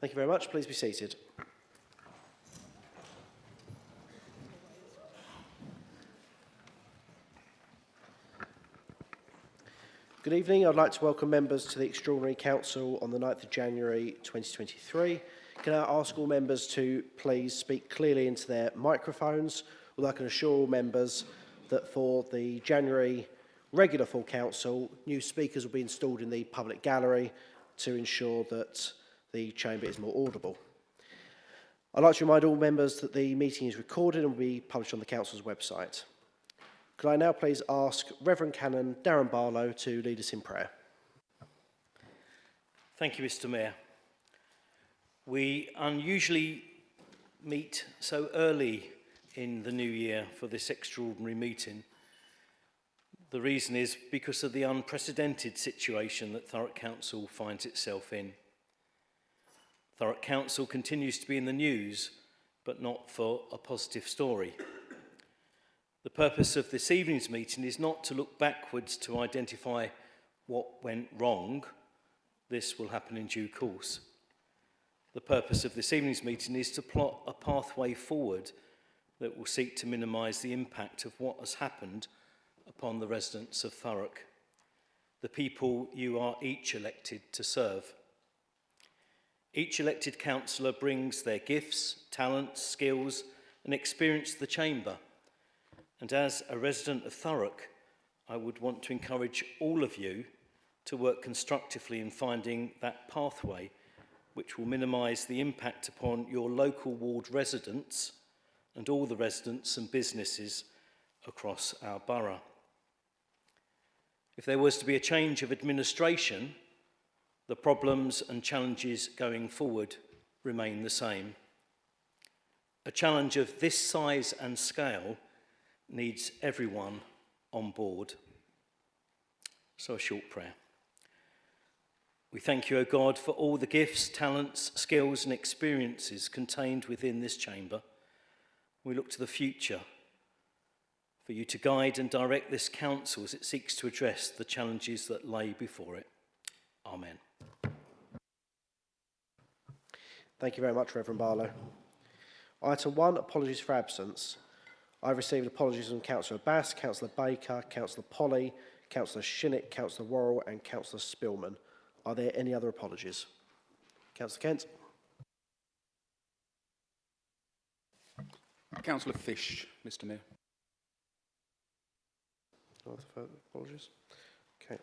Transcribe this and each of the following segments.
Thank you very much. Please be seated. Good evening. I'd like to welcome members to the Extraordinary Council on the 9th of January 2023. Can I ask all members to please speak clearly into their microphones? Although I can assure all members that for the January regular full council, new speakers will be installed in the public gallery to ensure that the chamber is more audible. I'd like to remind all members that the meeting is recorded and will be published on the council's website. Could I now please ask Reverend Canon Darren Barlow to lead us in prayer? Thank you, Mr. Mayor. We unusually meet so early in the new year for this extraordinary meeting. The reason is because of the unprecedented situation that Thurrock Council finds itself in. Thurrock Council continues to be in the news, but not for a positive story. The purpose of this evening's meeting is not to look backwards to identify what went wrong. This will happen in due course. The purpose of this evening's meeting is to plot a pathway forward that will seek to minimise the impact of what has happened upon the residents of Thurrock, the people you are each elected to serve. Each elected councillor brings their gifts, talents, skills and experience to the chamber. And as a resident of Thurrock, I would want to encourage all of you to work constructively in finding that pathway which will minimise the impact upon your local ward residents and all the residents and businesses across our borough. If there was to be a change of administration, the problems and challenges going forward remain the same. A challenge of this size and scale needs everyone on board. So a short prayer. We thank you, O God, for all the gifts, talents, skills and experiences contained within this chamber. We look to the future for you to guide and direct this council as it seeks to address the challenges that lay before it. Amen. Thank you very much, Reverend Barlow. Item 1, apologies for absence. I've received apologies from Councillor Bass, Councillor Baker, Councillor Polly, Councillor Shinnick, Councillor Worrell and Councillor Spillman. Are there any other apologies? Councillor Kent. Councillor Fish, Mr. Mayor. No other further apologies? Okay.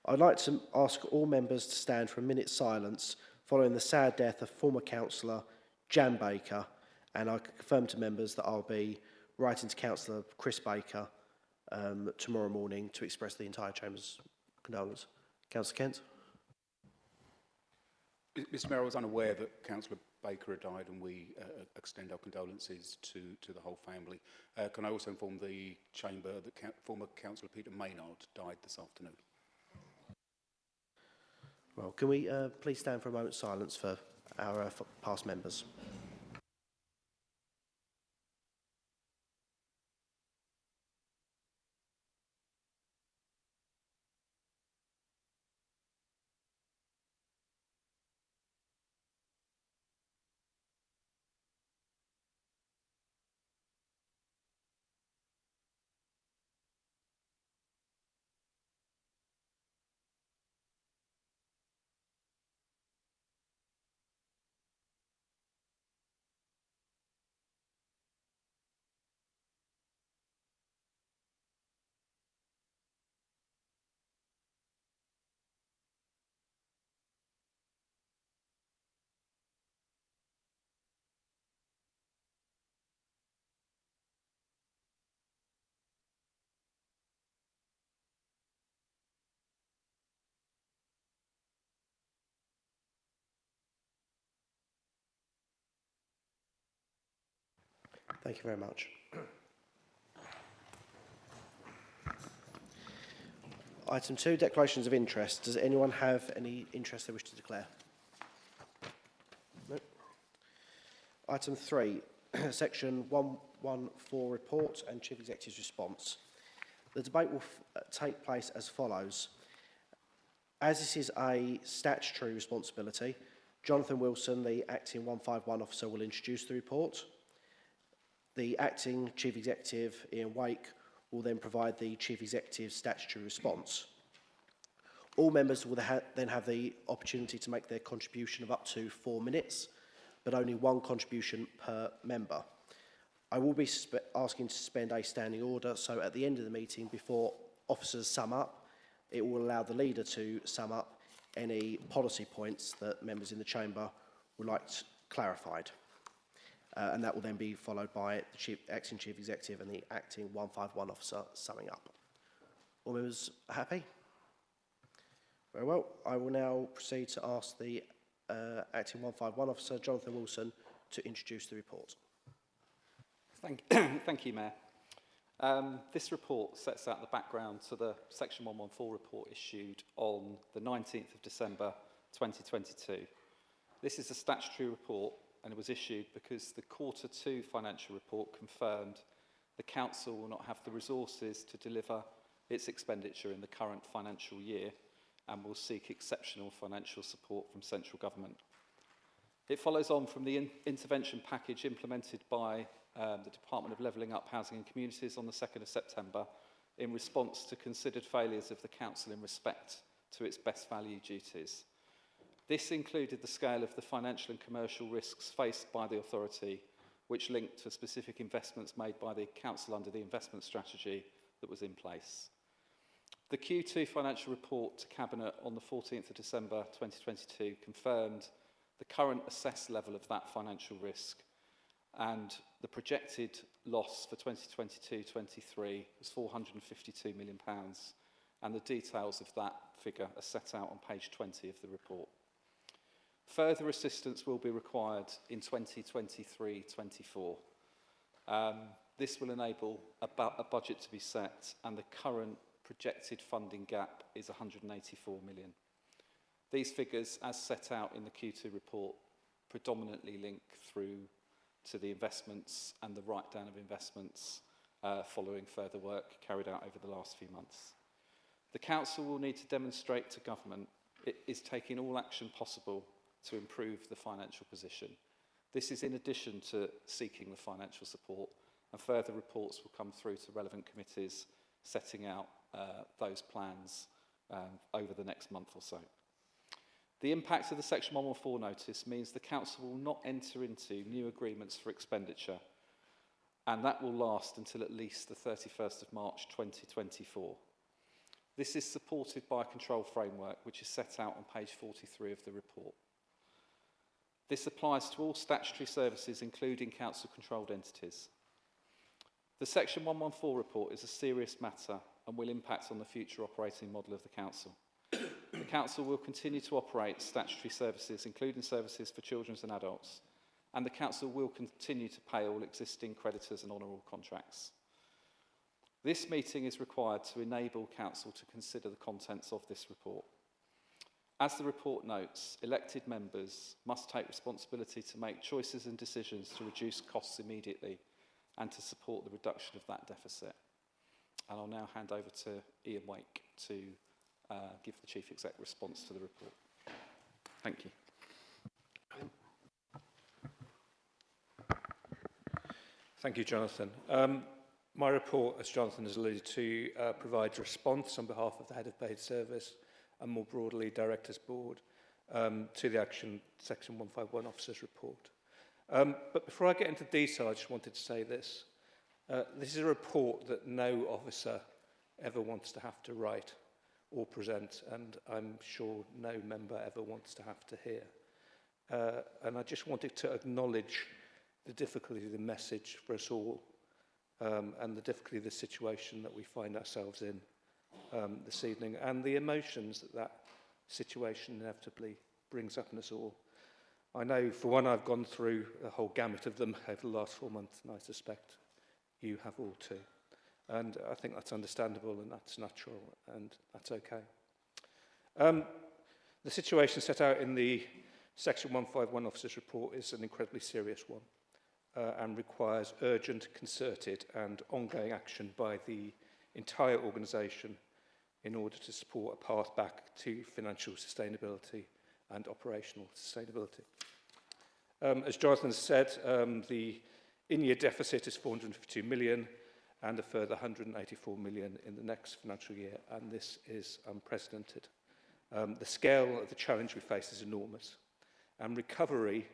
I'd like to ask all members to stand for a minute's silence following the sad death of former councillor Jan Baker, and I confirm to members that I'll be writing to Councillor Chris Baker tomorrow morning to express the entire Chamber's condolence. Councillor Kent. Mr. Mayor, I was unaware that Councillor Baker had died, and we extend our condolences to the whole family. Can I also inform the Chamber that former Councillor Peter Maynard died this afternoon? Well, can we please stand for a moment's silence for our past members? Thank you very much. Item 2, declarations of interest. Does anyone have any interest they wish to declare? No. Item 3, section 114 report and Chief Executive's response. The debate will take place as follows. As this is a statutory responsibility, Jonathan Wilson, the Acting 151 Officer, will introduce the report. The Acting Chief Executive, Ian Wake, will then provide the Chief Executive's statutory response. All members will then have the opportunity to make their contribution of up to 4 minutes, but only one contribution per member. I will be asking to suspend a standing order, so at the end of the meeting, before officers sum up, it will allow the leader to sum up any policy points that members in the chamber would like clarified. And that will then be followed by the Acting Chief Executive and the Acting 151 Officer summing up. All members happy? Very well. I will now proceed to ask the Acting 151 Officer, Jonathan Wilson, to introduce the report. Thank you, Mayor. This report sets out the background to the Section 114 report issued on the 19th of December 2022. This is a statutory report, and it was issued because the Q2 financial report confirmed the Council will not have the resources to deliver its expenditure in the current financial year and will seek exceptional financial support from central government. It follows on from the intervention package implemented by the Department of Levelling Up Housing and Communities on the 2nd of September in response to considered failures of the Council in respect to its best value duties. This included the scale of the financial and commercial risks faced by the authority, which linked to specific investments made by the Council under the investment strategy that was in place. The Q2 financial report to Cabinet on the 14th of December 2022 confirmed the current assessed level of that financial risk, and the projected loss for 2022-23 was £452 million, and the details of that figure are set out on page 20 of the report. Further assistance will be required in 2023-24. This will enable a budget to be set, and the current projected funding gap is £184 million. These figures, as set out in the Q2 report, predominantly link through to the investments and the write-down of investments following further work carried out over the last few months. The Council will need to demonstrate to Government it is taking all action possible to improve the financial position. This is in addition to seeking the financial support, and further reports will come through to relevant committees setting out those plans over the next month or so. The impact of the Section 114 notice means the Council will not enter into new agreements for expenditure, and that will last until at least the 31st of March 2024. This is supported by a control framework which is set out on page 43 of the report. This applies to all statutory services, including council-controlled entities. The Section 114 report is a serious matter and will impact on the future operating model of the Council. The Council will continue to operate statutory services, including services for children and adults, and the Council will continue to pay all existing creditors and honourable contracts. This meeting is required to enable Council to consider the contents of this report. As the report notes, elected members must take responsibility to make choices and decisions to reduce costs immediately and to support the reduction of that deficit. And I'll now hand over to Ian Wake to give the Chief Exec response to the report. Thank you. Thank you, Jonathan. My report, as Jonathan has alluded to, provides response on behalf of the Head of Paid Service and more broadly Directors Board to the Section 151 Officers Report. But before I get into detail, I just wanted to say this. This is a report that no officer ever wants to have to write or present, and I'm sure no member ever wants to have to hear. And I just wanted to acknowledge the difficulty of the message for us all, and the difficulty of the situation that we find ourselves in this evening, and the emotions that that situation inevitably brings up in us all. I know, for one, I've gone through a whole gamut of them over the last 4 months, and I suspect you have all too. And I think that's understandable and that's natural, and that's okay. The situation set out in the Section 151 Officers Report is an incredibly serious one and requires urgent, concerted and ongoing action by the entire organisation in order to support a path back to financial sustainability and operational sustainability. As Jonathan has said, the in-year deficit is 452 million and a further 184 million in the next financial year, and this is unprecedented. The scale of the challenge we face is enormous, and recovery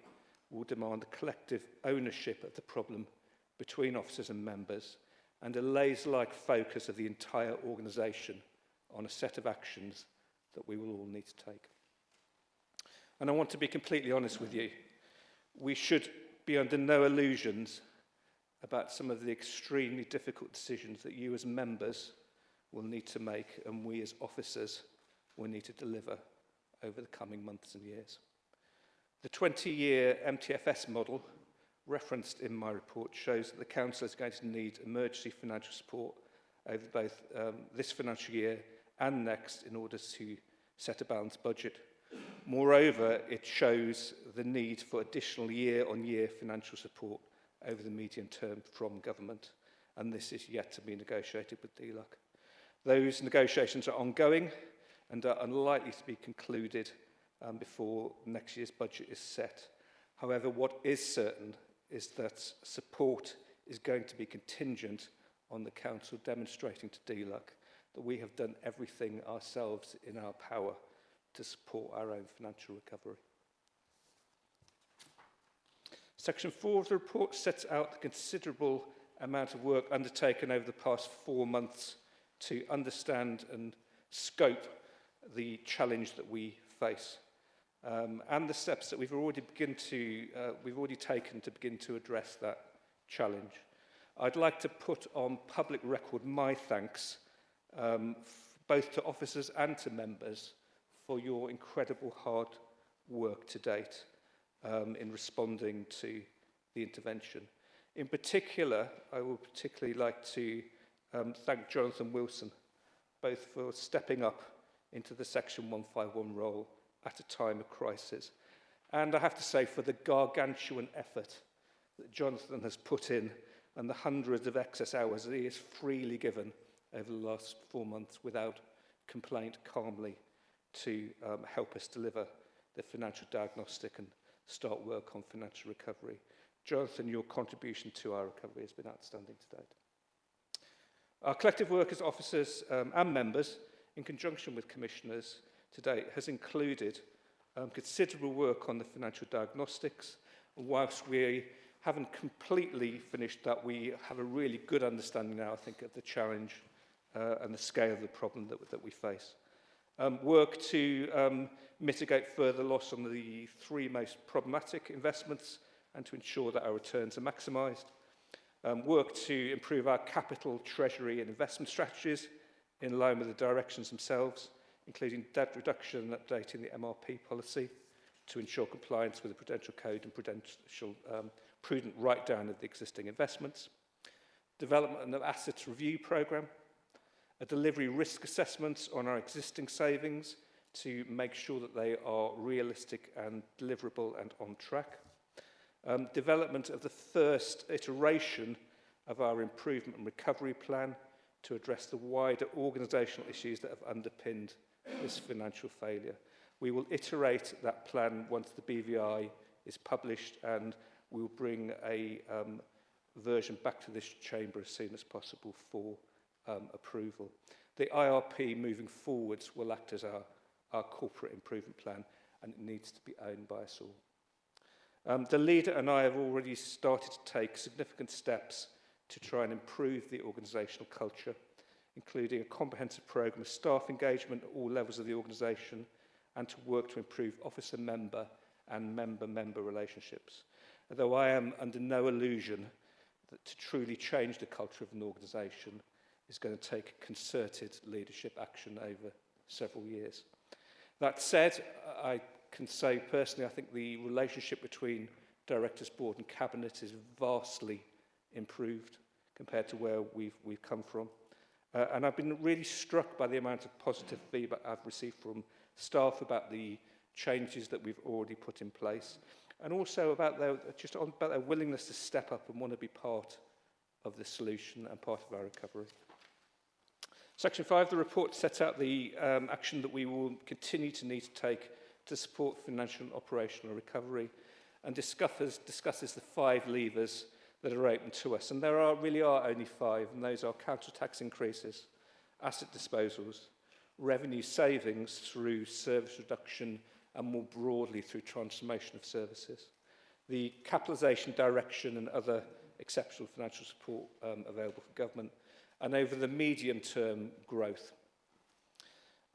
will demand a collective ownership of the problem between officers and members and a laser-like focus of the entire organisation on a set of actions that we will all need to take. And I want to be completely honest with you. We should be under no illusions about some of the extremely difficult decisions that you as members will need to make and we as officers will need to deliver over the coming months and years. The 20-year MTFS model referenced in my report shows that the Council is going to need emergency financial support over both this financial year and next in order to set a balanced budget. Moreover, it shows the need for additional year-on-year financial support over the medium term from government, and this is yet to be negotiated with DLUC. Those negotiations are ongoing and are unlikely to be concluded before next year's budget is set. However, what is certain is that support is going to be contingent on the Council demonstrating to DLUC that we have done everything ourselves in our power to support our own financial recovery. Section 4 of the report sets out the considerable amount of work undertaken over the past 4 months to understand and scope the challenge that we face, and the steps that we've already taken to begin to address that challenge. I'd like to put on public record my thanks both to officers and to members for your incredible hard work to date in responding to the intervention. In particular, I would particularly like to thank Jonathan Wilson, both for stepping up into the Section 151 role at a time of crisis, and I have to say for the gargantuan effort that Jonathan has put in and the hundreds of excess hours that he has freely given over the last 4 months without complaint calmly to help us deliver the financial diagnostic and start work on financial recovery. Jonathan, your contribution to our recovery has been outstanding to date. Our collective work as officers and members, in conjunction with commissioners to date, has included considerable work on the financial diagnostics. And whilst we haven't completely finished that, we have a really good understanding now, I think, of the challenge and the scale of the problem that we face. Work to mitigate further loss on the 3 most problematic investments and to ensure that our returns are maximised. Work to improve our capital, treasury and investment strategies in line with the directions themselves, including debt reduction and updating the MRP policy to ensure compliance with the Prudential Code and prudent write-down of the existing investments. Development of assets review programme. A delivery risk assessment on our existing savings to make sure that they are realistic and deliverable and on track. Development of the first iteration of our improvement and recovery plan to address the wider organisational issues that have underpinned this financial failure. We will iterate that plan once the BVI is published, and we will bring a version back to this chamber as soon as possible for approval. The IRP moving forwards will act as our corporate improvement plan, and it needs to be owned by us all. The leader and I have already started to take significant steps to try and improve the organisational culture, including a comprehensive programme of staff engagement at all levels of the organisation and to work to improve officer-member and member-member relationships. Although I am under no illusion that to truly change the culture of an organisation is going to take concerted leadership action over several years. That said, I can say personally, I think the relationship between Directors' Board and Cabinet is vastly improved compared to where we've come from. And I've been really struck by the amount of positive feedback I've received from staff about the changes that we've already put in place, and also about their willingness to step up and want to be part of the solution and part of our recovery. Section 5 of the report sets out the action that we will continue to need to take to support financial and operational recovery, and discusses the 5 levers that are open to us. And there really are only 5, and those are council tax increases, asset disposals, revenue savings through service reduction, and more broadly through transformation of services, the capitalisation direction and other exceptional financial support available for government, and over the medium term growth.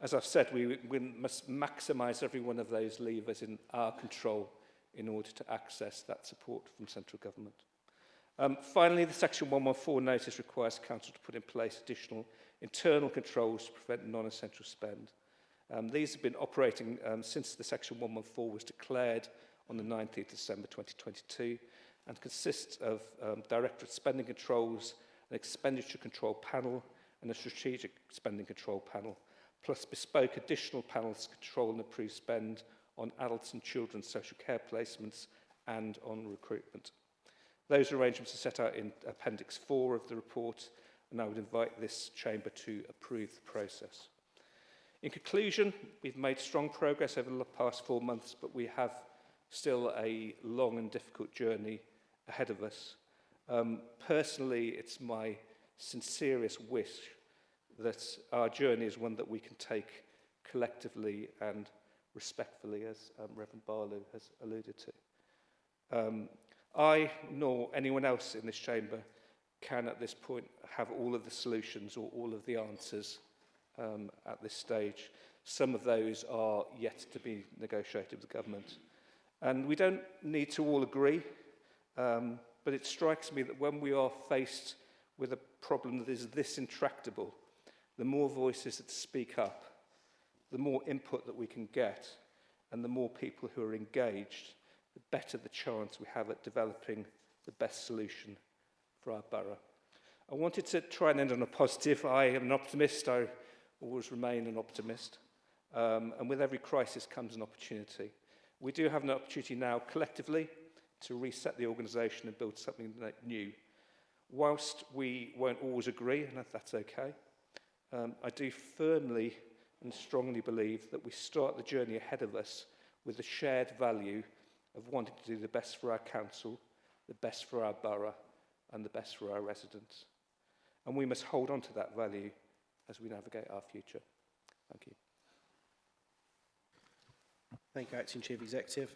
As I've said, we must maximise every one of those levers in our control in order to access that support from central government. Finally, the Section 114 notice requires Council to put in place additional internal controls to prevent non-essential spend. These have been operating since the Section 114 was declared on the 19th of December 2022 and consists of Directorate Spending Controls, an Expenditure Control Panel and a Strategic Spending Control Panel, plus bespoke additional panels to control and approve spend on adults and children's social care placements and on recruitment. Those arrangements are set out in Appendix 4 of the report, and I would invite this chamber to approve the process. In conclusion, we've made strong progress over the past 4 months, but we have still a long and difficult journey ahead of us. Personally, it's my sincerest wish that our journey is one that we can take collectively and respectfully, as Reverend Barlow has alluded to. I, nor anyone else in this chamber, can at this point have all of the solutions or all of the answers at this stage. Some of those are yet to be negotiated with the government. And we don't need to all agree, but it strikes me that when we are faced with a problem that is this intractable, the more voices that speak up, the more input that we can get, and the more people who are engaged, the better the chance we have at developing the best solution for our borough. I wanted to try and end on a positive. I am an optimist. I always remain an optimist. And with every crisis comes an opportunity. We do have an opportunity now collectively to reset the organisation and build something new. Whilst we won't always agree, and that's okay, I do firmly and strongly believe that we start the journey ahead of us with the shared value of wanting to do the best for our council, the best for our borough, and the best for our residents. And we must hold on to that value as we navigate our future. Thank you. Thank you, Acting Chief Executive.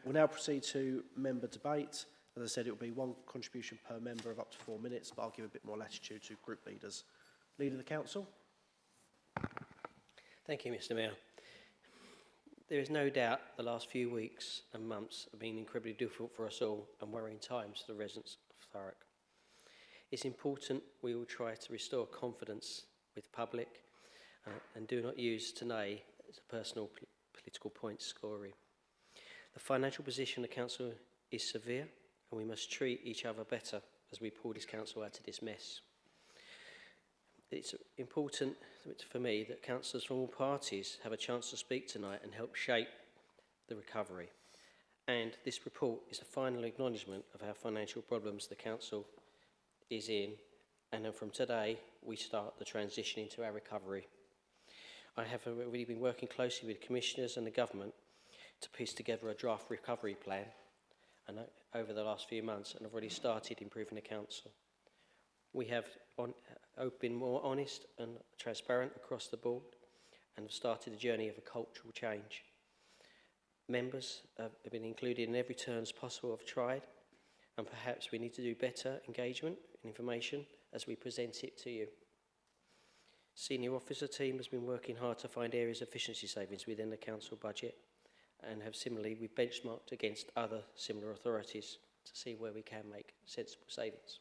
We'll now proceed to member debate. As I said, it will be 1 contribution per member of up to 4 minutes, but I'll give a bit more latitude to group leaders. Leader of the Council. Thank you, Mr. Mayor. There is no doubt the last few weeks and months have been incredibly difficult for us all and worrying times for the residents of Thurrock. It's important we all try to restore confidence with the public and do not use today as a personal political point scoring. The financial position of the council is severe and we must treat each other better as we pull this council out of this mess. It's important for me that councillors from all parties have a chance to speak tonight and help shape the recovery. And this report is a final acknowledgement of our financial problems the council is in, and then from today we start the transition into our recovery. I have already been working closely with commissioners and the government to piece together a draft recovery plan and over the last few months, and I've already started improving the council. We have been more honest and transparent across the board and have started the journey of a cultural change. Members have been included in every turn as possible. I've tried, and perhaps we need to do better engagement and information as we present it to you. Senior officer team has been working hard to find areas of efficiency savings within the council budget, and have similarly, we've benchmarked against other similar authorities to see where we can make sensible savings.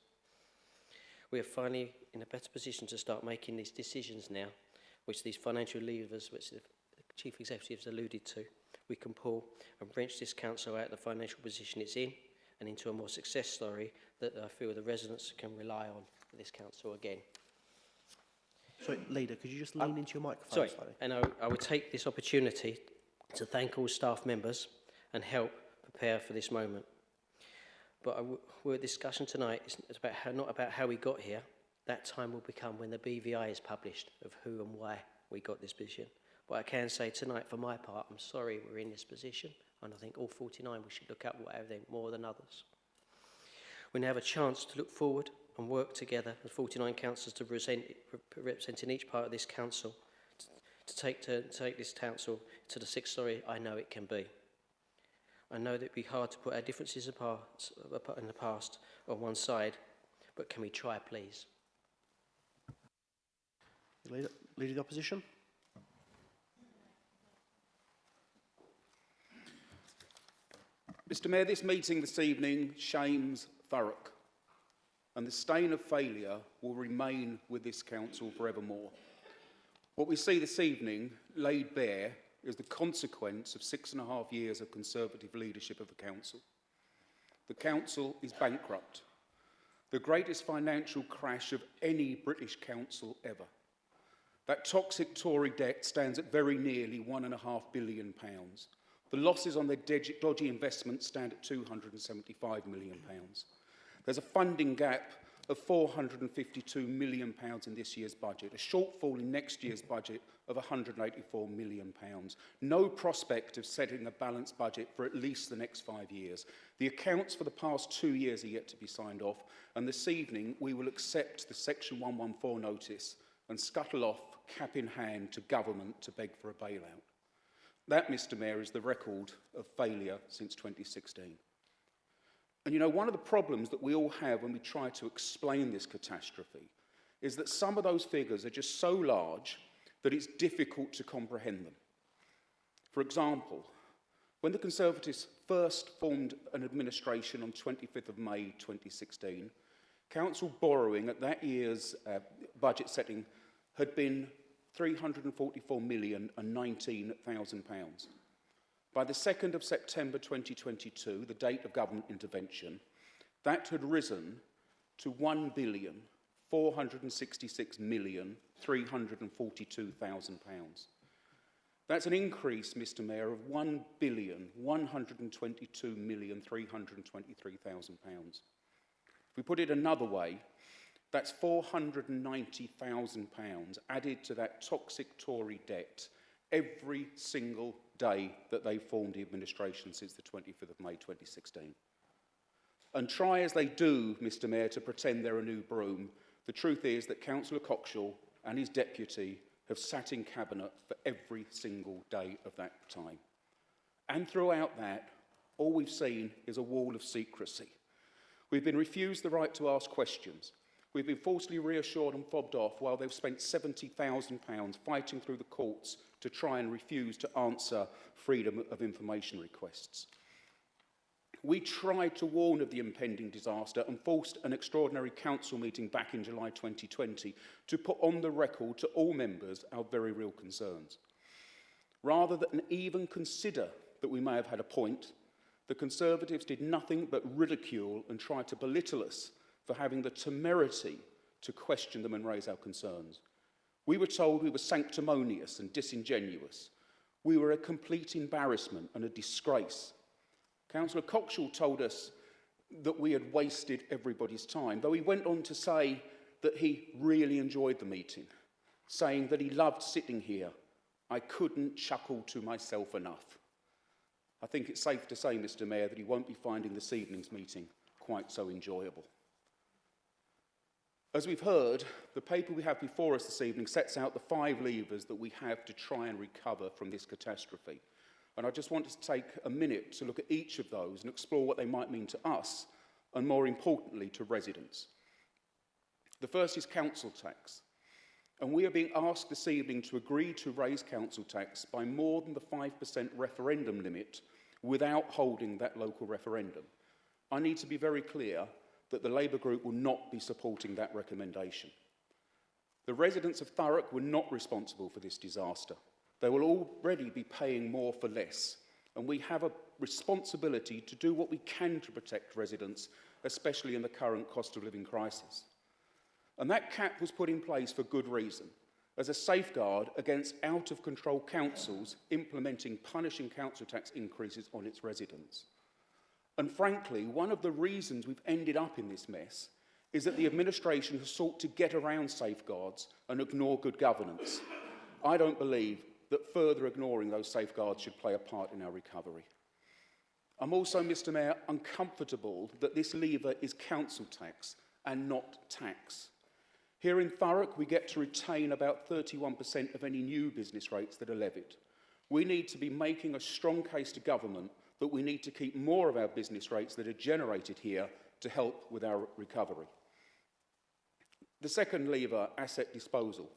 We are finally in a better position to start making these decisions now, which these financial levers, which the Chief Executive has alluded to, we can pull and wrench this council out of the financial position it's in and into a more success story that I feel the residents can rely on for this council again. Sorry, Leader, could you just lean into your microphone Sorry, slightly? and I would take this opportunity to thank all staff members and help prepare for this moment. But our discussion tonight is about not about how we got here. That time will become when the BVI is published of who and why we got this position. But I can say tonight, for my part, I'm sorry we're in this position, and I think all 49 we should look at whatever they more than others. We now have a chance to look forward and work together as 49 councillors representing each part of this council to take this council to the sixth story I know it can be. I know that it'd be hard to put our differences apart in the past on one side, but can we try, please? Leader of the Opposition. Mr Mayor, this meeting this evening shames Thurrock, and the stain of failure will remain with this council forevermore. What we see this evening laid bare is the consequence of 6.5 years of Conservative leadership of the council. The council is bankrupt, the greatest financial crash of any British council ever. That toxic Tory debt stands at very nearly £1.5 billion. The losses on their dodgy investments stand at £275 million. There's a funding gap of £452 million in this year's budget, a shortfall in next year's budget of £184 million. No prospect of setting a balanced budget for at least the next 5 years. The accounts for the past 2 years are yet to be signed off, and this evening we will accept the Section 114 notice and scuttle off, cap in hand, to government to beg for a bailout. That, Mr Mayor, is the record of failure since 2016. And you know, one of the problems that we all have when we try to explain this catastrophe is that some of those figures are just so large that it's difficult to comprehend them. For example, when the Conservatives first formed an administration on 25th of May 2016, council borrowing at that year's budget setting had been £344,019,000. By the 2nd of September 2022, the date of government intervention, that had risen to £1,466,342,000. That's an increase, Mr Mayor, of £1,122,323,000. If we put it another way, that's £490,000 added to that toxic Tory debt every single day that they formed the administration since the 25th of May 2016. And try as they do, Mr Mayor, to pretend they're a new broom, the truth is that Councillor Cockshall and his deputy have sat in Cabinet for every single day of that time. And throughout that, all we've seen is a wall of secrecy. We've been refused the right to ask questions. We've been falsely reassured and fobbed off while they've spent £70,000 fighting through the courts to try and refuse to answer freedom of information requests. We tried to warn of the impending disaster and forced an extraordinary council meeting back in July 2020 to put on the record to all members our very real concerns. Rather than even consider that we may have had a point, the Conservatives did nothing but ridicule and try to belittle us for having the temerity to question them and raise our concerns. We were told we were sanctimonious and disingenuous. We were a complete embarrassment and a disgrace. Councillor Cockshall told us that we had wasted everybody's time, though he went on to say that he really enjoyed the meeting, saying that he loved sitting here. I couldn't chuckle to myself enough. I think it's safe to say, Mr Mayor, that he won't be finding this evening's meeting quite so enjoyable. As we've heard, the paper we have before us this evening sets out the 5 levers that we have to try and recover from this catastrophe. And I just want to take a minute to look at each of those and explore what they might mean to us, and more importantly, to residents. The first is council tax. And we are being asked this evening to agree to raise council tax by more than the 5% referendum limit without holding that local referendum. I need to be very clear that the Labour group will not be supporting that recommendation. The residents of Thurrock were not responsible for this disaster. They will already be paying more for less, and we have a responsibility to do what we can to protect residents, especially in the current cost of living crisis. And that cap was put in place for good reason, as a safeguard against out-of-control councils implementing punishing council tax increases on its residents. And frankly, one of the reasons we've ended up in this mess is that the administration has sought to get around safeguards and ignore good governance. I don't believe that further ignoring those safeguards should play a part in our recovery. I'm also, Mr Mayor, uncomfortable that this lever is council tax and not tax. Here in Thurrock, we get to retain about 31% of any new business rates that are levied. We need to be making a strong case to government that we need to keep more of our business rates that are generated here to help with our recovery. The second lever, asset disposal.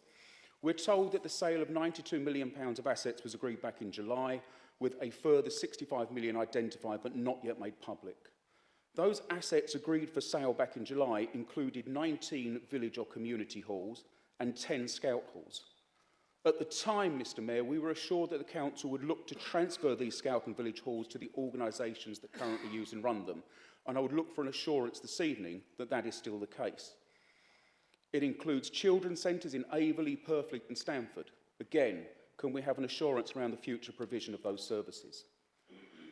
We're told that the sale of £92 million of assets was agreed back in July, with a further 65 million identified but not yet made public. Those assets agreed for sale back in July included 19 village or community halls and 10 scout halls. At the time, Mr Mayor, we were assured that the council would look to transfer these scout and village halls to the organisations that currently use and run them, and I would look for an assurance this evening that that is still the case. It includes children's centres in Averley, Purfleet and Stamford. Again, can we have an assurance around the future provision of those services?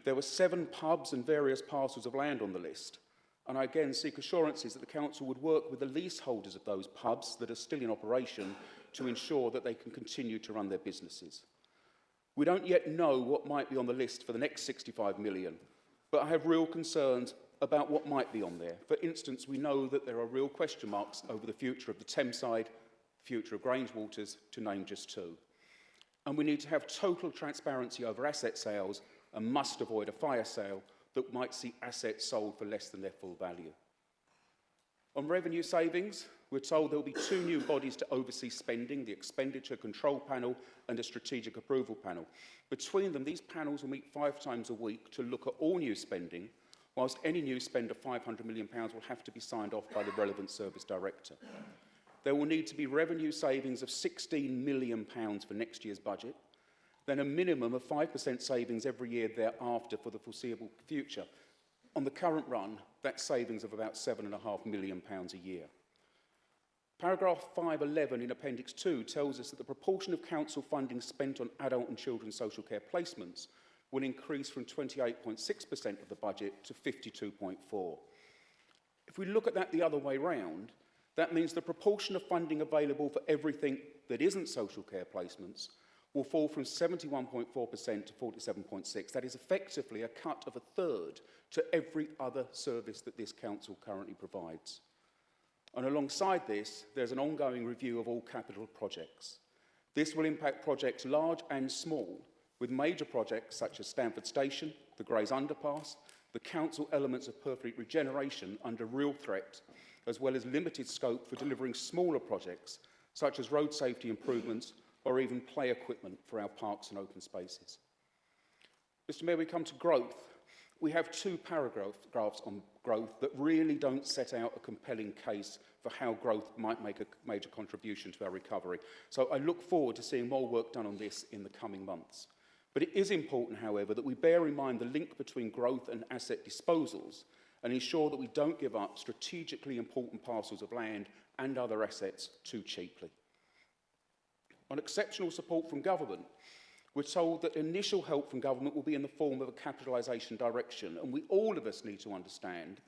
There were 7 pubs and various parcels of land on the list, and I again seek assurances that the council would work with the leaseholders of those pubs that are still in operation to ensure that they can continue to run their businesses. We don't yet know what might be on the list for the next 65 million, but I have real concerns about what might be on there. For instance, we know that there are real question marks over the future of the Thameside, the future of Grange Waters, to name just 2. And we need to have total transparency over asset sales and must avoid a fire sale that might see assets sold for less than their full value. On revenue savings, we're told there will be 2 new bodies to oversee spending, the Expenditure Control Panel and a Strategic Approval Panel. Between them, these panels will meet 5 times a week to look at all new spending, whilst any new spend of £500 million will have to be signed off by the relevant service director. There will need to be revenue savings of £16 million for next year's budget, then a minimum of 5% savings every year thereafter for the foreseeable future. On the current run, that's savings of about £7.5 million a year. Paragraph 511 in Appendix 2 tells us that the proportion of council funding spent on adult and children's social care placements will increase from 28.6% of the budget to 52.4%. If we look at that the other way round, that means the proportion of funding available for everything that isn't social care placements will fall from 71.4% to 47.6%. That is effectively a cut of 1/3 to every other service that this council currently provides. And alongside this, there's an ongoing review of all capital projects. This will impact projects large and small, with major projects such as Stamford Station, the Grays Underpass, the council elements of Purfleet regeneration under real threat, as well as limited scope for delivering smaller projects such as road safety improvements or even play equipment for our parks and open spaces. Mr Mayor, we come to growth. We have 2 paragraphs on growth that really don't set out a compelling case for how growth might make a major contribution to our recovery. So I look forward to seeing more work done on this in the coming months. But it is important, however, that we bear in mind the link between growth and asset disposals and ensure that we don't give up strategically important parcels of land and other assets too cheaply. On exceptional support from government, we're told that initial help from government will be in the form of a capitalisation direction, and all of us need to understand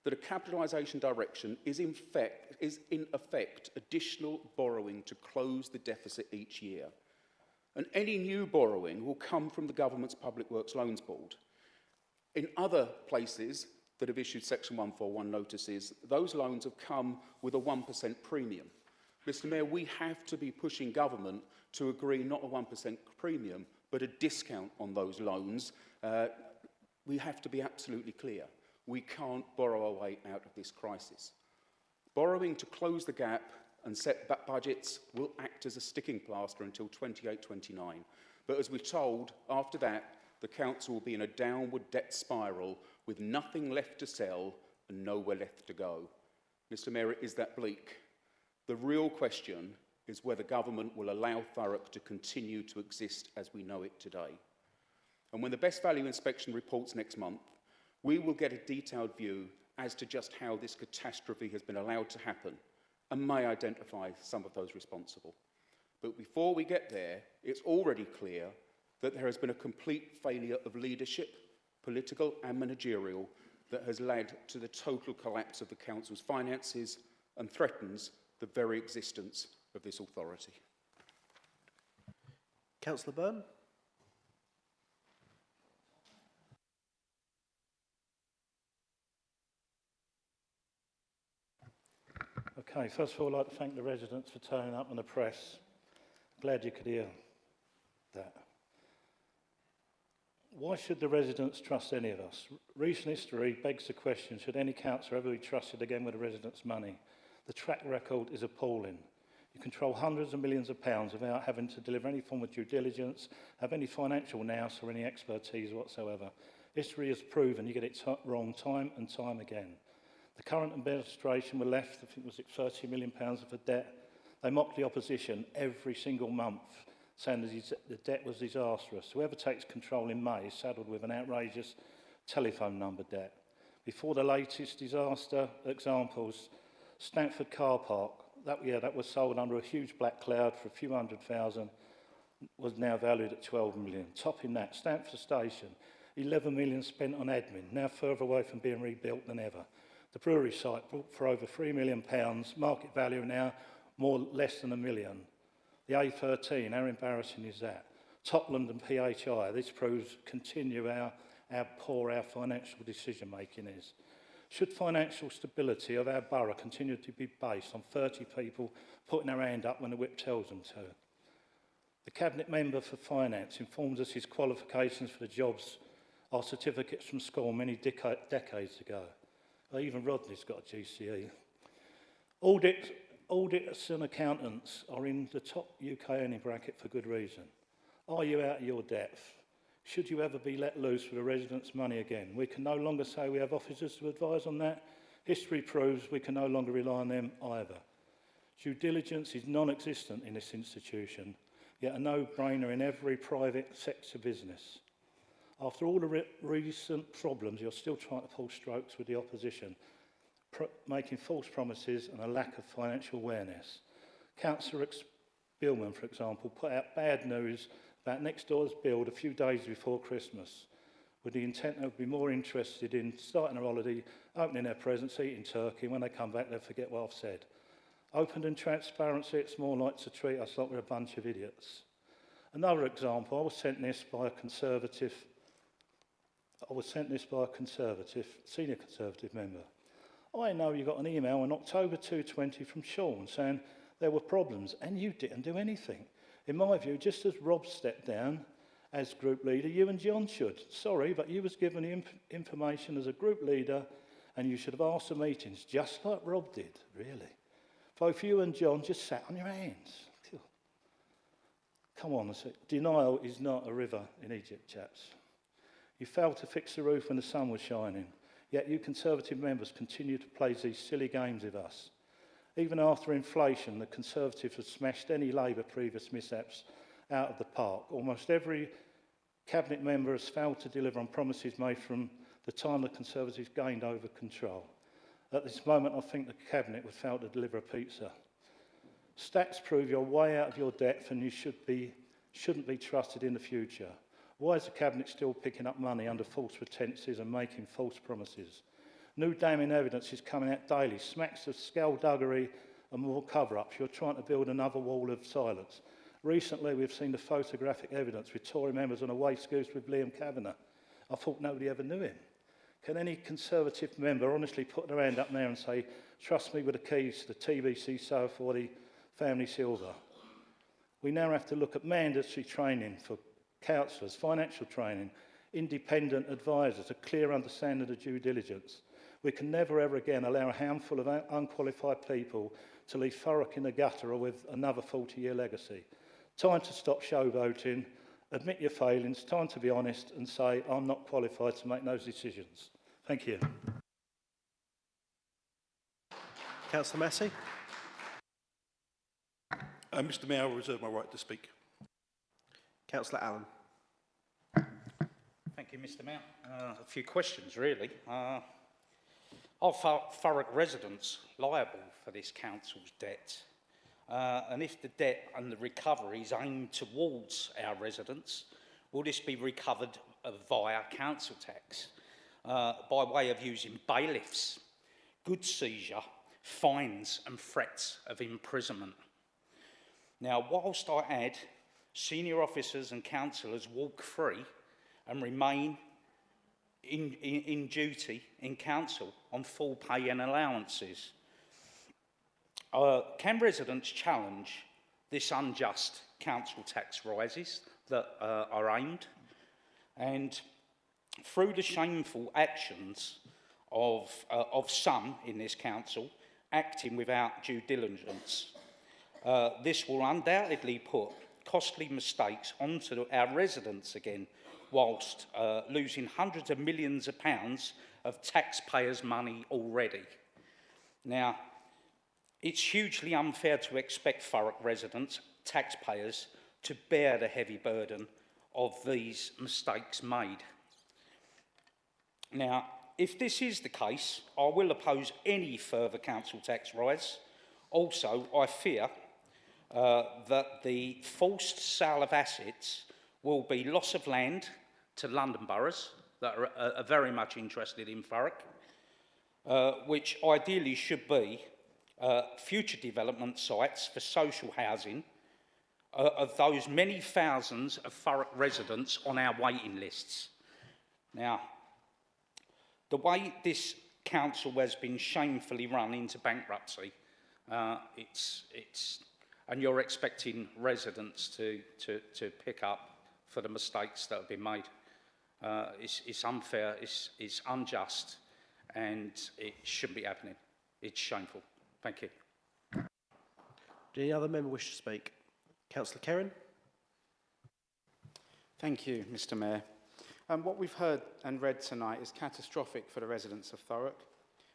that a capitalisation direction is in effect additional borrowing to close the deficit each year. And any new borrowing will come from the government's Public Works Loans Board. In other places that have issued Section 141 notices, those loans have come with a 1% premium. Mr Mayor, we have to be pushing government to agree not a 1% premium, but a discount on those loans. We have to be absolutely clear. We can't borrow our way out of this crisis. Borrowing to close the gap and set back budgets will act as a sticking plaster until 28-29. But as we're told, after that, the council will be in a downward debt spiral with nothing left to sell and nowhere left to go. Mr Mayor, it is that bleak. The real question is whether government will allow Thurrock to continue to exist as we know it today. And when the Best Value Inspection reports next month, we will get a detailed view as to just how this catastrophe has been allowed to happen and may identify some of those responsible. But before we get there, it's already clear that there has been a complete failure of leadership, political and managerial, that has led to the total collapse of the council's finances and threatens the very existence of this authority. Councillor Byrne. Okay, first of all, I'd like to thank the residents for turning up and the press. Glad you could hear that. Why should the residents trust any of us? Recent history begs the question, should any councillor ever be trusted again with the residents' money? The track record is appalling. You control hundreds of millions of pounds without having to deliver any form of due diligence, have any financial nous or any expertise whatsoever. History has proven you get it wrong time and time again. The current administration were left, I think, was it £30 million worth of debt? They mocked the opposition every single month, saying that the debt was disastrous. Whoever takes control in May is saddled with an outrageous telephone number debt. Before the latest disaster examples, Stamford car park, that was sold under a huge black cloud for a few £100,000, was now valued at 12 million. Topping that, Stamford Station, 11 million spent on admin, now further away from being rebuilt than ever. The brewery site bought for over £3 million, market value now less than £1 million. The A13, how embarrassing is that? Topland and PHI, this proves continue how poor our financial decision making is. Should financial stability of our borough continue to be based on 30 people putting their hand up when the whip tells them to? The Cabinet Member for Finance informs us his qualifications for the jobs are certificates from school many decades ago. Even Rodney's got a GCE. Auditors and accountants are in the top UK earning bracket for good reason. Are you out of your depth? Should you ever be let loose with the residents' money again? We can no longer say we have officers to advise on that. History proves we can no longer rely on them either. Due diligence is non-existent in this institution, yet a no-brainer in every private sector business. After all the recent problems, you're still trying to pull strokes with the opposition, making false promises and a lack of financial awareness. Councillor Billman, for example, put out bad news about next door's build a few days before Christmas, with the intent they would be more interested in starting a holiday, opening their presents, eating turkey, and when they come back they'll forget what I've said. Open and transparency, it's more like to treat us like we're a bunch of idiots. Another example, I was sent this by a senior Conservative member. I know you got an email on October 2020 from Sean saying there were problems and you didn't do anything. In my view, just as Rob stepped down as group leader, you and John should. Sorry, but you was given the information as a group leader and you should have asked the meetings just like Rob did, really. Both you and John just sat on your hands. Come on, denial is not a river in Egypt, chaps. You failed to fix the roof when the sun was shining, yet you Conservative members continue to play these silly games with us. Even after inflation, the Conservatives have smashed any Labour previous mishaps out of the park. Almost every Cabinet member has failed to deliver on promises made from the time the Conservatives gained over control. At this moment, I think the Cabinet would fail to deliver a pizza. Stats prove you're way out of your depth and you shouldn't be trusted in the future. Why is the Cabinet still picking up money under false pretences and making false promises? New damning evidence is coming out daily, smacks of skullduggery and more cover-ups. You're trying to build another wall of silence. Recently, we've seen the photographic evidence with Tory members on a waste goose with Liam Kavanagh. I thought nobody ever knew him. Can any Conservative member honestly put their hand up there and say, trust me with the keys to the TBC sofa or the family silver? We now have to look at mandatory training for councillors, financial training, independent advisors, a clear understanding of due diligence. We can never ever again allow a handful of unqualified people to leave Thurrock in the gutter or with another 40-year legacy. Time to stop showboating, admit your failings, time to be honest and say, I'm not qualified to make those decisions. Thank you. Councillor Massey. Mr Mayor, I reserve my right to speak. Councillor Allen. Thank you, Mr Mayor. A few questions, really. Are Thurrock residents liable for this council's debt? And if the debt and the recovery is aimed towards our residents, will this be recovered via council tax by way of using bailiffs, goods seizure, fines and threats of imprisonment? Now, whilst I add senior officers and councillors walk free and remain in duty in council on full pay and allowances. Can residents challenge this unjust council tax rises that are aimed? And through the shameful actions of some in this council acting without due diligence, this will undoubtedly put costly mistakes onto our residents again, whilst losing hundreds of millions of pounds of taxpayers' money already. Now, it's hugely unfair to expect Thurrock residents, taxpayers, to bear the heavy burden of these mistakes made. Now, if this is the case, I will oppose any further council tax rise. Also, I fear that the forced sale of assets will be loss of land to London boroughs that are very much interested in Thurrock, which ideally should be future development sites for social housing of those many thousands of Thurrock residents on our waiting lists. Now, the way this council has been shamefully run into bankruptcy, and you're expecting residents to pick up for the mistakes that have been made. It's unfair, it's unjust, and it shouldn't be happening. It's shameful. Thank you. Do any other member wish to speak? Councillor Kerrin? Thank you, Mr Mayor. What we've heard and read tonight is catastrophic for the residents of Thurrock.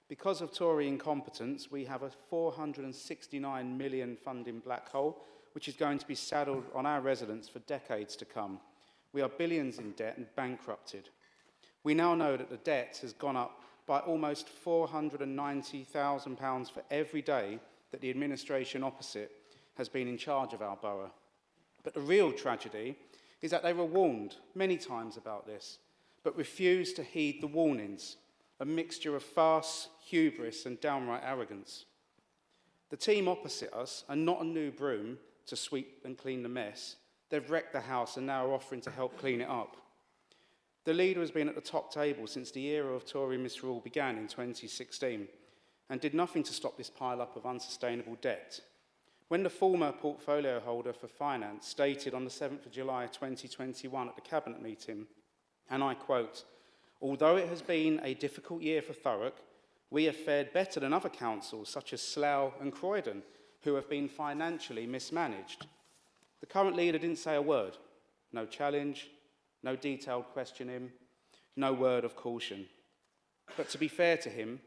Because of Tory incompetence, we have a £469 million funding black hole, which is going to be saddled on our residents for decades to come. We are billions in debt and bankrupted. We now know that the debt has gone up by almost £490,000 for every day that the administration opposite has been in charge of our borough. But the real tragedy is that they were warned many times about this, but refused to heed the warnings, a mixture of farce, hubris and downright arrogance. The team opposite us are not a new broom to sweep and clean the mess. They've wrecked the house and now are offering to help clean it up. The leader has been at the top table since the era of Tory misrule began in 2016 and did nothing to stop this pile-up of unsustainable debt. When the former portfolio holder for finance stated on the 7th of July 2021 at the Cabinet meeting, and I quote, "Although it has been a difficult year for Thurrock, we have fared better than other councils such as Slough and Croydon, who have been financially mismanaged." The current leader didn't say a word. No challenge, no detailed questioning, no word of caution. But to be fair to him,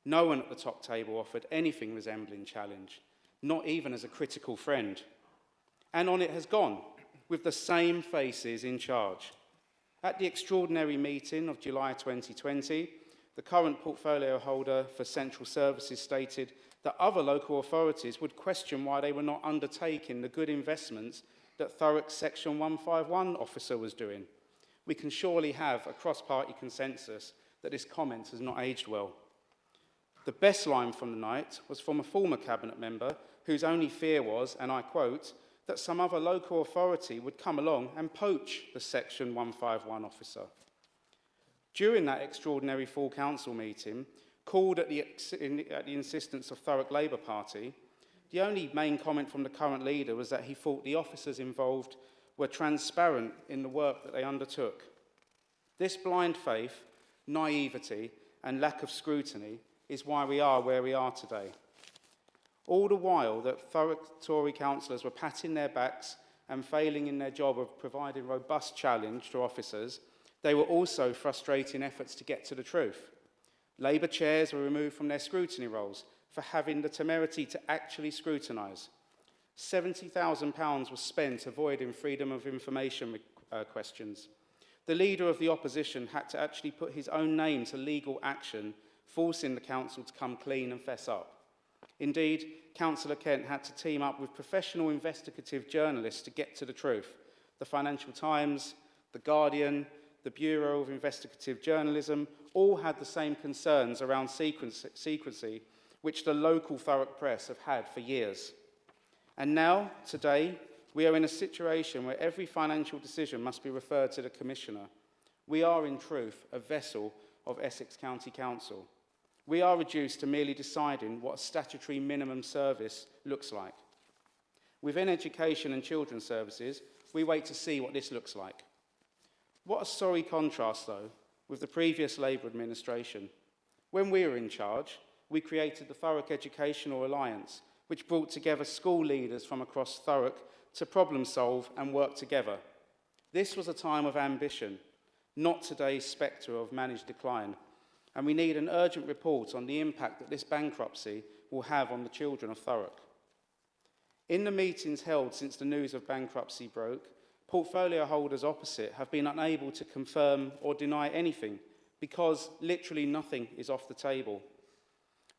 no one at the top table offered anything resembling challenge, not even as a critical friend. And on it has gone, with the same faces in charge. At the extraordinary meeting of July 2020, the current portfolio holder for central services stated that other local authorities would question why they were not undertaking the good investments that Thurrock's Section 151 officer was doing. We can surely have a cross-party consensus that this comment has not aged well. The best line from the night was from a former cabinet member whose only fear was, and I quote, that some other local authority would come along and poach the Section 151 officer. During that extraordinary full council meeting, called at the insistence of Thurrock Labour Party, the only main comment from the current leader was that he thought the officers involved were transparent in the work that they undertook. This blind faith, naivety and lack of scrutiny is why we are where we are today. All the while that Thurrock Tory councillors were patting their backs and failing in their job of providing robust challenge to officers, they were also frustrating efforts to get to the truth. Labour chairs were removed from their scrutiny roles for having the temerity to actually scrutinise. £70,000 was spent avoiding freedom of information questions. The leader of the opposition had to actually put his own name to legal action, forcing the council to come clean and fess up. Indeed, Councillor Kent had to team up with professional investigative journalists to get to the truth. The Financial Times, The Guardian, the Bureau of Investigative Journalism all had the same concerns around secrecy, which the local Thurrock press have had for years. And now, today, we are in a situation where every financial decision must be referred to the Commissioner. We are, in truth, a vessel of Essex County Council. We are reduced to merely deciding what a statutory minimum service looks like. Within education and children's services, we wait to see what this looks like. What a sorry contrast, though, with the previous Labour administration. When we were in charge, we created the Thurrock Educational Alliance, which brought together school leaders from across Thurrock to problem solve and work together. This was a time of ambition, not today's spectre of managed decline, and we need an urgent report on the impact that this bankruptcy will have on the children of Thurrock. In the meetings held since the news of bankruptcy broke, portfolio holders opposite have been unable to confirm or deny anything because literally nothing is off the table.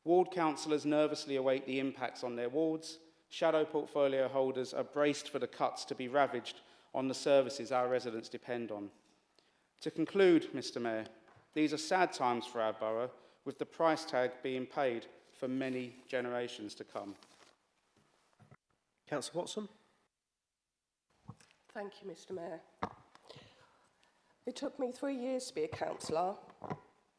Ward councillors nervously await the impacts on their wards. Shadow portfolio holders are braced for the cuts to be ravaged on the services our residents depend on. To conclude, Mr Mayor, these are sad times for our borough, with the price tag being paid for many generations to come. Councillor Watson. Thank you, Mr Mayor. It took me 3 years to be a councillor,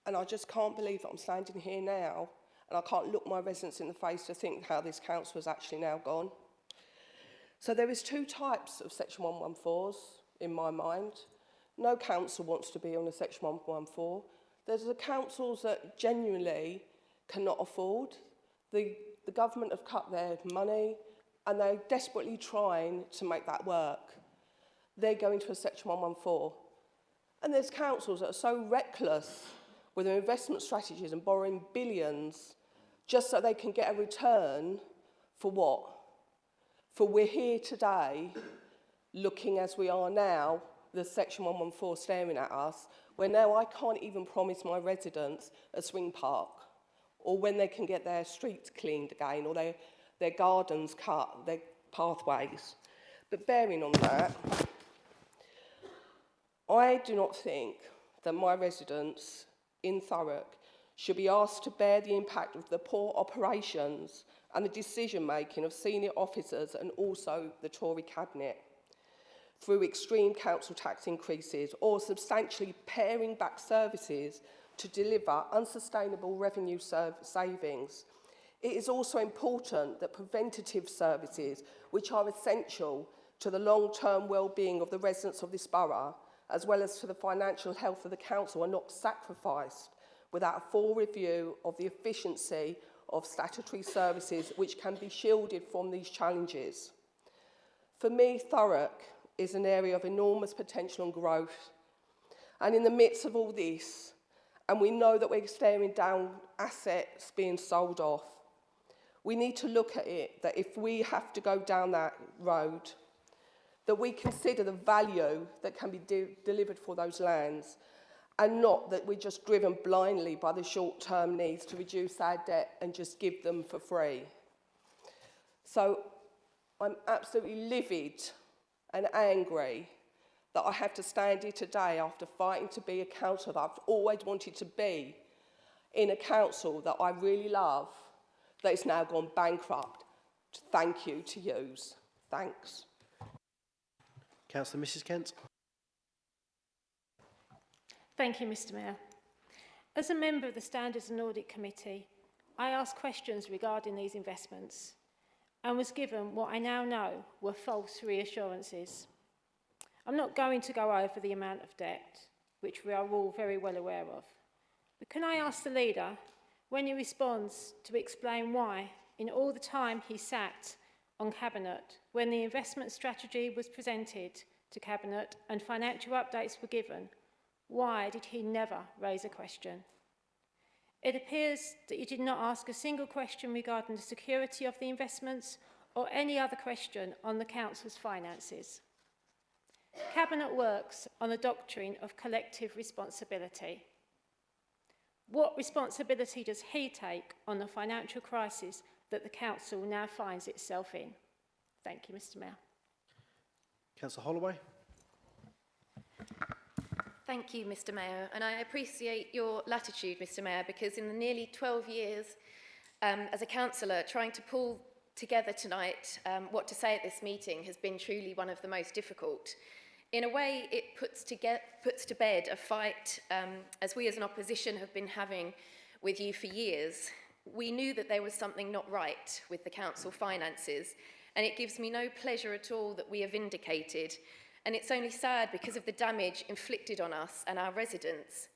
and I just can't believe that I'm standing here now, and I can't look my residents in the face to think how this council has actually now gone. So there is two types of Section 114s in my mind. No council wants to be on a Section 114. There's the councils that genuinely cannot afford. The government have cut their money, and they're desperately trying to make that work. They're going to a Section 114. And there's councils that are so reckless with their investment strategies and borrowing billions just so they can get a return for what? For we're here today, looking as we are now, the Section 114 staring at us, where now I can't even promise my residents a swing park, or when they can get their streets cleaned again, or their gardens cut, their pathways. But bearing on that, I do not think that my residents in Thurrock should be asked to bear the impact of the poor operations and the decision-making of senior officers and also the Tory cabinet through extreme council tax increases or substantially paring back services to deliver unsustainable revenue savings. It is also important that preventative services, which are essential to the long-term well-being of the residents of this borough, as well as to the financial health of the council, are not sacrificed without a full review of the efficiency of statutory services which can be shielded from these challenges. For me, Thurrock is an area of enormous potential and growth. And in the midst of all this, and we know that we're staring down assets being sold off, we need to look at it that if we have to go down that road, that we consider the value that can be delivered for those lands, and not that we're just driven blindly by the short-term needs to reduce our debt and just give them for free. So I'm absolutely livid and angry that I have to stand here today after fighting to be a councillor that I've always wanted to be, in a council that I really love, that is now gone bankrupt. Thank you to yous. Thanks. Councillor Mrs Kent. Thank you, Mr Mayor. As a member of the Standards and Audit Committee, I asked questions regarding these investments and was given what I now know were false reassurances. I'm not going to go over the amount of debt, which we are all very well aware of. But can I ask the leader, when he responds, to explain why, in all the time he sat on Cabinet, when the investment strategy was presented to Cabinet and financial updates were given, why did he never raise a question? It appears that you did not ask a single question regarding the security of the investments or any other question on the Council's finances. Cabinet works on the doctrine of collective responsibility. What responsibility does he take on the financial crisis that the Council now finds itself in? Thank you, Mr Mayor. Councillor Holloway. Thank you, Mr Mayor, and I appreciate your latitude, Mr Mayor, because in the nearly 12 years as a councillor, trying to pull together tonight what to say at this meeting has been truly one of the most difficult. In a way, it puts to bed a fight as we as an opposition have been having with you for years. We knew that there was something not right with the council finances, and it gives me no pleasure at all that we are vindicated. And it's only sad because of the damage inflicted on us and our residents.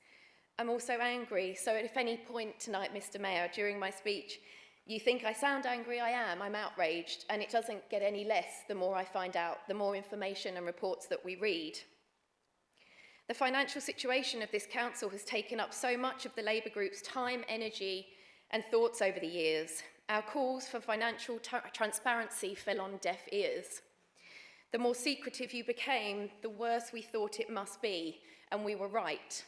I'm also angry, so at if any point tonight, Mr. Mayor, during my speech, you think I sound angry, I am. I'm outraged, and it doesn't get any less the more I find out, the more information and reports that we read. The financial situation of this council has taken up so much of the Labour group's time, energy, and thoughts over the years. Our calls for financial transparency fell on deaf ears. The more secretive you became, the worse we thought it must be, and we were right.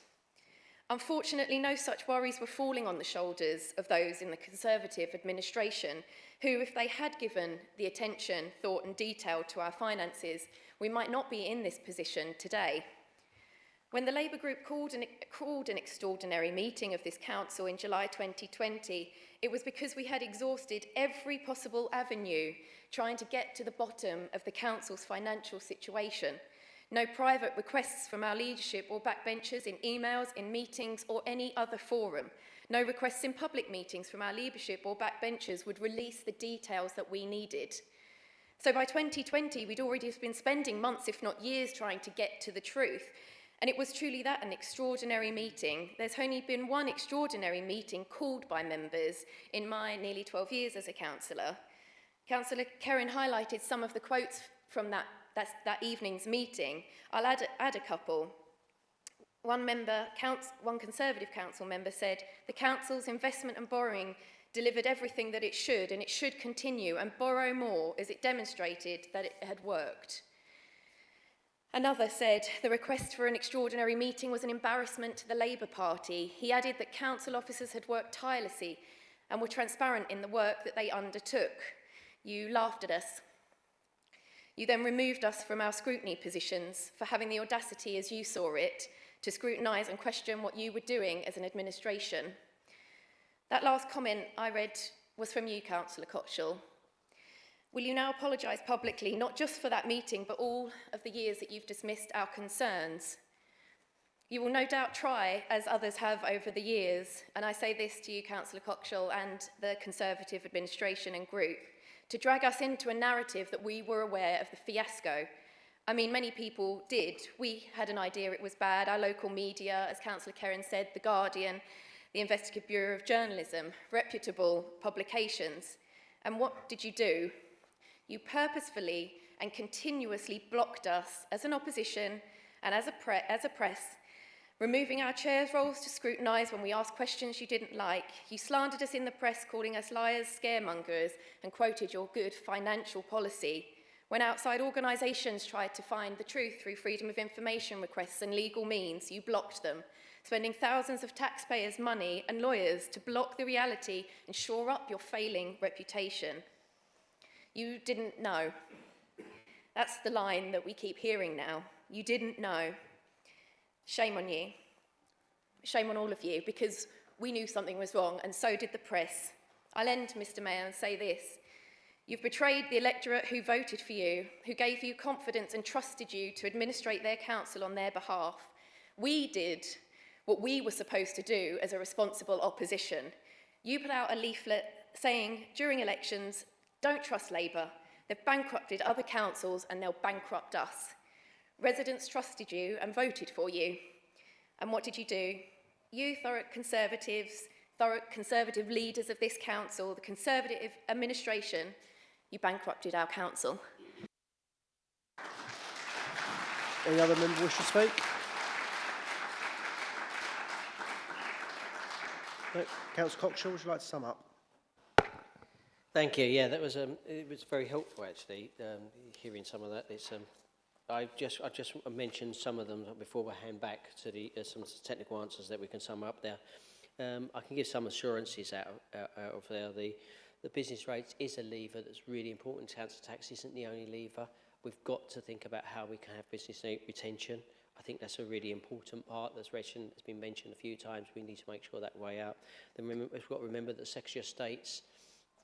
Unfortunately, no such worries were falling on the shoulders of those in the Conservative administration, who, if they had given the attention, thought and detail to our finances, we might not be in this position today. When the Labour group called an extraordinary meeting of this council in July 2020, it was because we had exhausted every possible avenue trying to get to the bottom of the council's financial situation. No private requests from our leadership or backbenchers in emails, in meetings or any other forum. No requests in public meetings from our leadership or backbenchers would release the details that we needed. So by 2020, we'd already been spending months, if not years, trying to get to the truth. And it was truly that, an extraordinary meeting. There's only been one extraordinary meeting called by members in my nearly 12 years as a councillor. Councillor Kerrin highlighted some of the quotes from that evening's meeting. I'll add a couple. One Conservative council member said, "The council's investment and borrowing delivered everything that it should, and it should continue and borrow more as it demonstrated that it had worked." Another said, "The request for an extraordinary meeting was an embarrassment to the Labour Party." He added that council officers had worked tirelessly and were transparent in the work that they undertook. You laughed at us. You then removed us from our scrutiny positions for having the audacity, as you saw it, to scrutinise and question what you were doing as an administration. That last comment I read was from you, Councillor Cotshall. Will you now apologise publicly, not just for that meeting, but all of the years that you've dismissed our concerns? You will no doubt try, as others have over the years, and I say this to you, Councillor Cotshall, and the Conservative administration and group, to drag us into a narrative that we were aware of the fiasco. I mean, many people did. We had an idea it was bad. Our local media, as Councillor Kerrin said, The Guardian, the Investigative Bureau of Journalism, reputable publications. And what did you do? You purposefully and continuously blocked us as an opposition and as a press, removing our chairs' roles to scrutinise when we asked questions you didn't like. You slandered us in the press, calling us liars, scaremongers, and quoted your good financial policy. When outside organisations tried to find the truth through freedom of information requests and legal means, you blocked them, spending thousands of taxpayers' money and lawyers to block the reality and shore up your failing reputation. You didn't know. That's the line that we keep hearing now. You didn't know. Shame on you. Shame on all of you, because we knew something was wrong, and so did the press. I'll end, Mr. Mayor, and say this. You've betrayed the electorate who voted for you, who gave you confidence and trusted you to administrate their council on their behalf. We did what we were supposed to do as a responsible opposition. You put out a leaflet saying, during elections, don't trust Labour. They've bankrupted other councils and they'll bankrupt us. Residents trusted you and voted for you. And what did you do? You, Thurrock Conservatives, Thurrock Conservative leaders of this council, the Conservative administration, you bankrupted our council. Any other member wish to speak? No. Councillor Cockshaw, would you like to sum up? Thank you. Yeah, that was it was very helpful actually. Hearing some of that. It's I just mentioned some of them before we hand back to the some technical answers that we can sum up there. I can give some assurances out of there. The business rates is a lever that's really important. Council tax isn't the only lever. We've got to think about how we can have business retention. I think that's a really important part that's been mentioned a few times. We need to make sure that way out. Then we've got to remember that Secretary of State's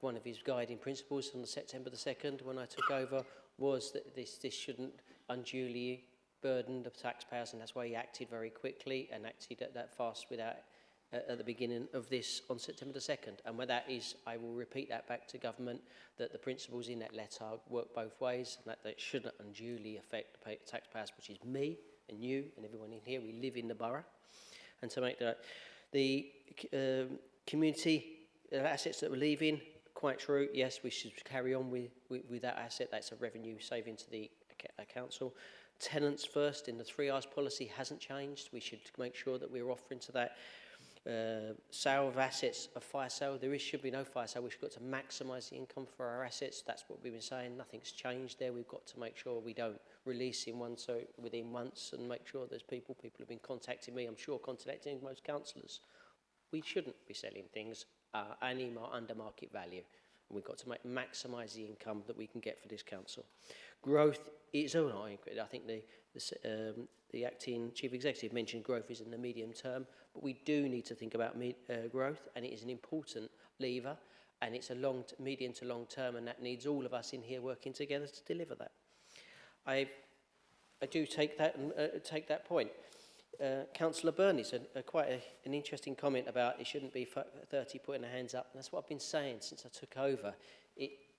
one of his guiding principles on September the 2nd when I took over was that this shouldn't unduly burden the taxpayers, and that's why he acted very quickly and acted at that fast without at the beginning of this on September the 2nd. And when that is, I will repeat that back to government, that the principles in that letter work both ways, and that it shouldn't unduly affect the taxpayers, which is me and you and everyone in here. We live in the borough. And to make that, the community assets that we're leaving, quite true, yes, we should carry on with that asset. That's a revenue saving to the council. Tenants first in the 3 R's policy hasn't changed. We should make sure that we're offering to that. Sale of assets, a fire sale, should be no fire sale. We've got to maximise the income for our assets. That's what we've been saying. Nothing's changed there. We've got to make sure we don't release within months, and make sure there's people have been contacting me, I'm sure contacting most councillors. We shouldn't be selling things any more under market value. And we've got to maximise the income that we can get for this council. Growth is, I think the acting chief executive mentioned growth is in the medium term, but we do need to think about growth, and it is an important lever, and it's a medium to long term, and that needs all of us in here working together to deliver that. I do take that point. Councillor Burney's quite an interesting comment about it shouldn't be 30 putting their hands up, and that's what I've been saying since I took over.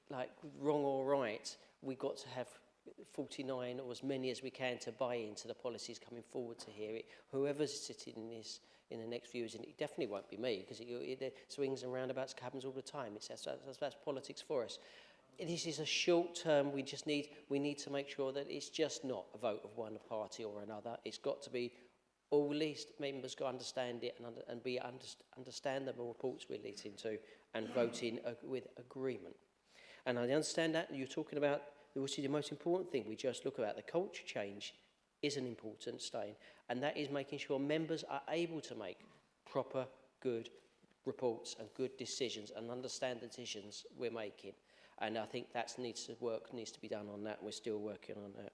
Like wrong or right, we've got to have 49 or as many as we can to buy into the policies coming forward to hear it. Whoever's sitting in this in the next few years, and it definitely won't be me, because it swings and roundabouts happens all the time. That's politics for us. This is a short term. We need to make sure that it's just not a vote of one party or another. It's got to be all least members got to understand it and understand the reports we're leading to and voting with agreement. And I understand that you're talking about, which is the most important thing, we just look about the culture change is an important stain, and that is making sure members are able to make proper, good reports and good decisions and understand the decisions we're making. And I think that needs to be done on that. We're still working on that.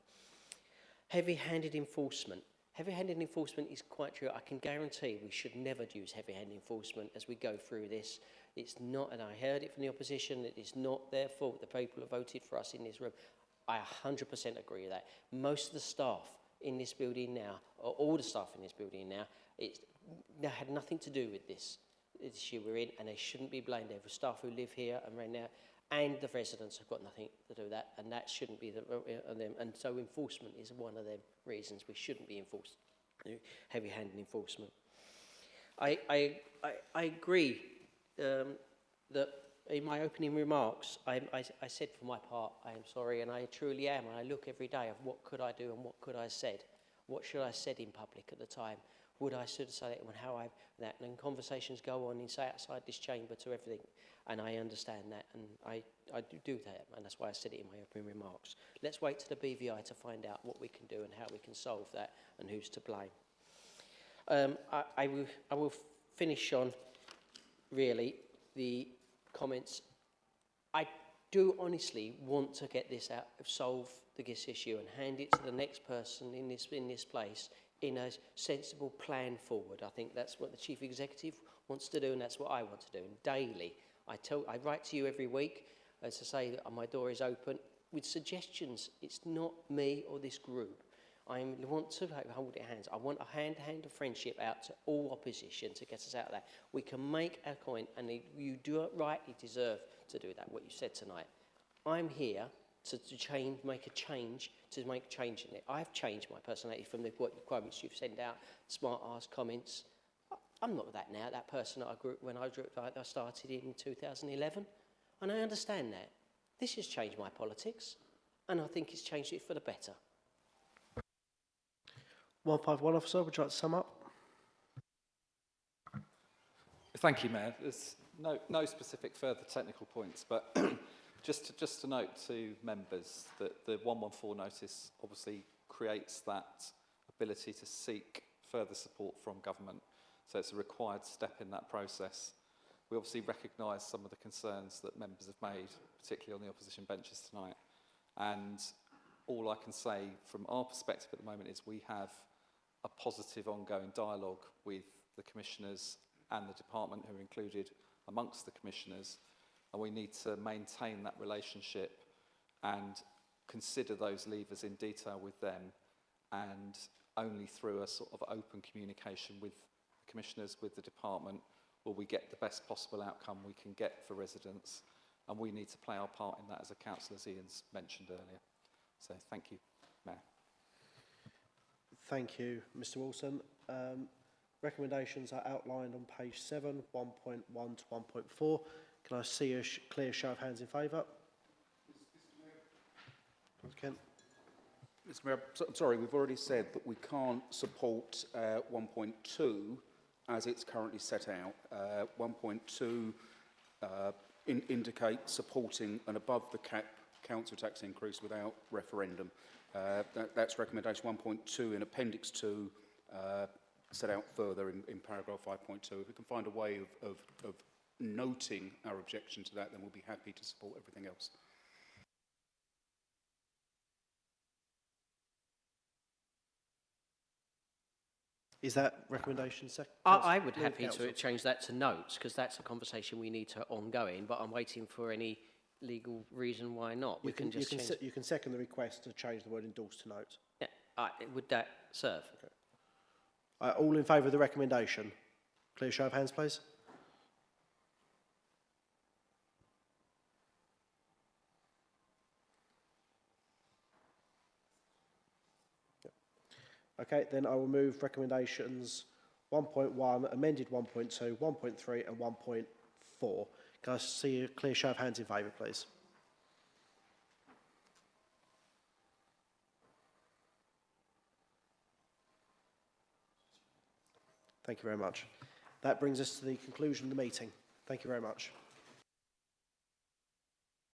Heavy-handed enforcement. Heavy-handed enforcement is quite true. I can guarantee we should never use heavy-handed enforcement as we go through this. It's not, and I heard it from the opposition, it is not their fault. The people who voted for us in this room. I 100% agree with that. Most of the staff in this building now, or all the staff in this building now, had nothing to do with this issue we're in, and they shouldn't be blamed. There are staff who live here and right now, and the residents have got nothing to do with that, and that shouldn't be on them. And so enforcement is one of them reasons we shouldn't be enforced, heavy-handed enforcement. I agree that in my opening remarks, I said for my part, I am sorry, and I truly am. And I look every day of what could I do and what could I have said. What should I have said in public at the time? Would I should have said it, and how that? And then conversations go on outside this chamber to everything, and I understand that, and I do that, and that's why I said it in my opening remarks. Let's wait to the BVI to find out what we can do and how we can solve that, and who's to blame. I will finish on really the comments. I do honestly want to get this out, solve this issue, and hand it to the next person in this place in a sensible plan forward. I think that's what the chief executive wants to do, and that's what I want to do. And daily, I write to you every week to say that my door is open with suggestions. It's not me or this group. I want to hold your hands. I want a hand-to-hand of friendship out to all opposition to get us out of that. We can make a point, and you do rightly deserve to do that, what you said tonight. I'm here to make a change in it. I've changed my personality from the quotes you've sent out, smart-ass comments. I'm not that person that I grew when I started in 2011, and I understand that. This has changed my politics, and I think it's changed it for the better. 151 officer, would you like to sum up? Thank you, Mayor. There's no specific further technical points, but just to note to members that the 114 notice obviously creates that ability to seek further support from government. So it's a required step in that process. We obviously recognise some of the concerns that members have made, particularly on the opposition benches tonight. And all I can say from our perspective at the moment is we have a positive ongoing dialogue with the commissioners and the department who are included amongst the commissioners and we need to maintain that relationship and consider those levers in detail with them, and only through a sort of open communication with the commissioners, with the department, will we get the best possible outcome we can get for residents, and we need to play our part in that as a council, as Ian's mentioned earlier. So thank you, Mayor. Thank you, Mr Wilson. Recommendations are outlined on page 7, 1.1 to 1.4. Can I see a clear show of hands in favour? Kent. Mr Mayor, I'm sorry, we've already said that we can't support 1.2 as it's currently set out. 1.2 indicates supporting an above the cap council tax increase without referendum. That's recommendation 1.2 in Appendix 2, set out further in paragraph 5.2. If we can find a way of noting our objection to that, then we'll be happy to support everything else. Is that recommendation second? I would happy to change that to notes, because that's a conversation we need to ongoing, but I'm waiting for any legal reason why not. You can second the request to change the word endorse to notes. Yeah, would that serve? Okay. All in favour of the recommendation? Clear show of hands, please. Okay, then I will move recommendations 1.1, amended 1.2, 1.3 and 1.4. Can I see a clear show of hands in favour, please? Thank you very much. That brings us to the conclusion of the meeting. Thank you very much.